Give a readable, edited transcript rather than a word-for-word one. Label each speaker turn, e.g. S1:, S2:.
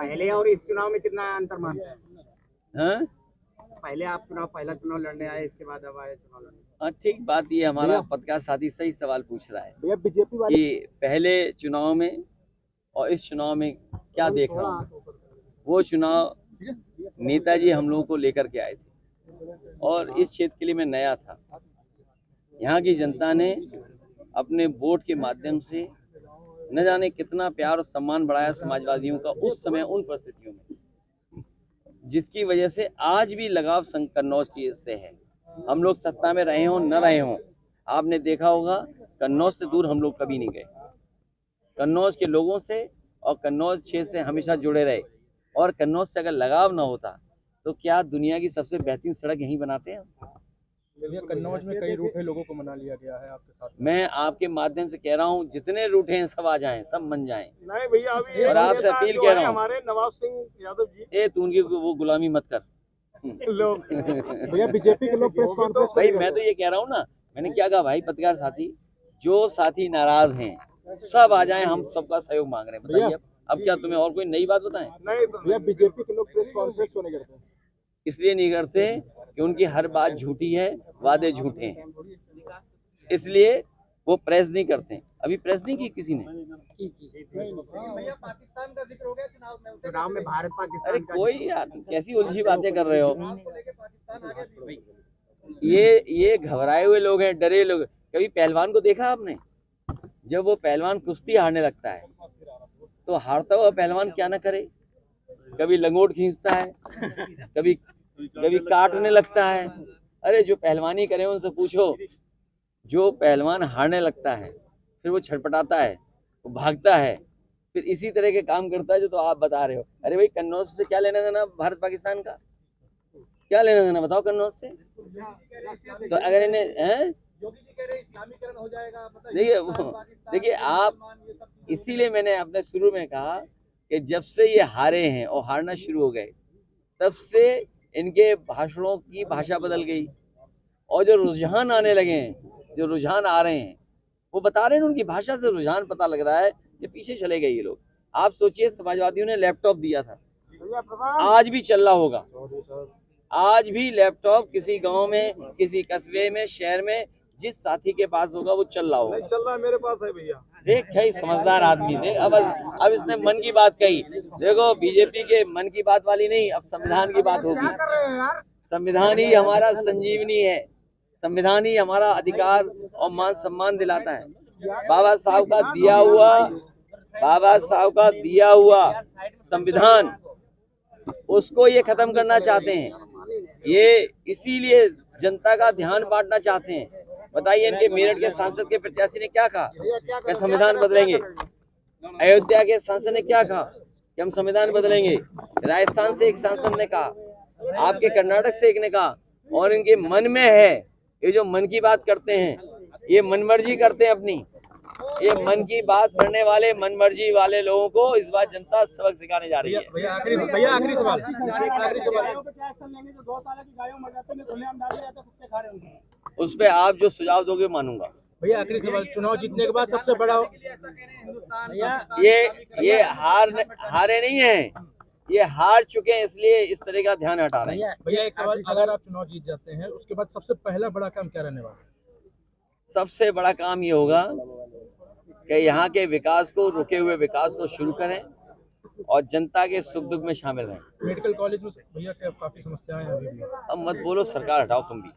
S1: पहले और इस चुनाव में कितना अंतर मानते हैं?
S2: हाँ
S1: पहले आप पहला चुनाव लड़ने आए, इसके बाद अब आए चुनाव लड़ने।
S2: हाँ, ठीक बात। ये हमारा पत्रकार साथी सही सवाल पूछ रहा है
S1: भैया बीजेपी वाले
S2: कि पहले चुनाव में और इस चुनाव में क्या देख रहा हूँ। वो चुनाव नेताजी हम लोगों को लेकर के आए थे और इस क्षेत्र के लिए मैं नया था। यहाँ की जनता ने अपने वोट के माध्यम से न जाने कितना प्यार और सम्मान बढ़ाया समाजवादियों का उस समय उन परिस्थितियों में, जिसकी वजह से आज भी लगाव कन्नौज की से है। हम लोग सत्ता में रहे हों न रहे हों, आपने देखा होगा कन्नौज से दूर हम लोग कभी नहीं गए। कन्नौज के लोगों से और कन्नौज क्षेत्र से हमेशा जुड़े रहे। और कन्नौज से अगर लगाव ना होता तो क्या दुनिया की सबसे बेहतरीन सड़क यहीं बनाते हैं?
S3: कन्नौज में कई रूठे लोगों को मना लिया गया है आपके साथ।
S2: मैं आपके माध्यम से कह रहा हूँ, जितने रूठे हैं सब आ जाएं, सब मन जाएं।
S1: नहीं भैया, अभी
S2: और आपसे अपील कह रहा हूँ,
S1: हमारे नवाब सिंह यादव जी
S2: तू उनकी वो गुलामी मत कर।
S1: लोग
S3: भैया बीजेपी के लोग प्रेस कॉन्फ्रेंस
S2: भाई मैं तो ये कह रहा हूँ ना, मैंने क्या कहा भाई पत्रकार साथी, जो साथी नाराज हैं सब आ जाएं, हम सबका सहयोग मांग रहे हैं। बताइए अब क्या तुम्हें और कोई नई बात बताएं?
S1: नहीं
S3: भैया बीजेपी के लोग प्रेस कॉन्फ्रेंस क्यों नहीं करते?
S2: इसलिए नहीं करते कि उनकी हर बात झूठी है, वादे झूठे हैं, इसलिए वो प्रेस नहीं करते। अभी प्रेस नहीं की किसी ने।
S1: भैया पाकिस्तान का जिक्र हो गया चुनाव में भारत पाकिस्तान।
S2: अरे कोई यार, कैसी उलझी बातें कर रहे हो। ये घबराए हुए लोग हैं, डरे लोग। कभी पहलवान को देखा आपने? जब वो पहलवान कुश्ती हारने लगता है तो हारता हुआ पहलवान क्या ना करे, कभी लंगोट खींचता है, कभी काटने लगता है। अरे जो पहलवानी करे उनसे पूछो। जो पहलवान हारने लगता है फिर वो छटपटाता है, वो भागता है, फिर इसी तरह के काम करता है जो तो आप बता रहे हो। अरे भाई कन्नौज से क्या लेना देना भारत पाकिस्तान का? क्या लेना देना बताओ कन्नौज से? तो अगर इन्हें
S1: इस्लामीकरण हो जाएगा,
S2: देखिए आप, इसीलिए मैंने अपने शुरू में कहा कि जब से ये हारे हैं और हारना शुरू हो गए तब से इनके भाषणों की भाषा बदल गई। और जो रुझान आने लगे हैं, जो रुझान आ रहे हैं, वो बता रहे हैं उनकी भाषा से रुझान पता लग रहा है कि पीछे चले गए ये लोग। आप सोचिए, समाजवादियों ने लैपटॉप दिया था, आज भी चल रहा होगा। आज भी लैपटॉप किसी गांव में, किसी कस्बे में, शहर में जिस साथी के पास होगा वो चल रहा होगा।
S1: चल रहा है, मेरे पास है भैया।
S2: देख कई समझदार आदमी थे। अब इसने मन की बात कही। देखो बीजेपी के मन की बात वाली नहीं, अब संविधान की बात होगी। संविधान ही हमारा संजीवनी है, संविधान ही हमारा अधिकार और मान सम्मान दिलाता है। बाबा साहब का दिया हुआ संविधान, उसको ये खत्म करना चाहते हैं। ये इसीलिए जनता का ध्यान बांटना चाहते हैं। बताइए इनके मेरठ के सांसद के प्रत्याशी ने क्या कहा कि संविधान बदलेंगे? अयोध्या के सांसद ने क्या कहा कि हम संविधान बदलेंगे? राजस्थान से एक सांसद ने कहा, आपके कर्नाटक से एक ने कहा। और इनके मन में है, ये जो मन की बात करते हैं, ये मनमर्जी करते हैं अपनी। ये मन की बात करने वाले, मनमर्जी वाले लोगों को इस बार जनता सबक सिखाने जा रही है।
S3: भैया आखिरी सवाल।
S2: उस पे आप जो सुझाव दोगे मानूंगा।
S3: भैया आखिरी सवाल, चुनाव जीतने के बाद सबसे बड़ा
S2: ये हारे नहीं है, ये हार चुके हैं, इसलिए इस तरह का ध्यान हटा रहे हैं।
S3: भैया एक सवाल, अगर आप चुनाव जीत जाते हैं उसके बाद सबसे पहला बड़ा काम क्या रहने वाला है?
S2: सबसे बड़ा काम ये होगा कि यहाँ के विकास को, रुके हुए विकास को शुरू करें और जनता के सुख दुख में शामिल रहें।
S3: मेडिकल कॉलेज में भैया काफी समस्याएं हैं अभी भी।
S2: अब मत बोलो, सरकार हटाओ तुम भी।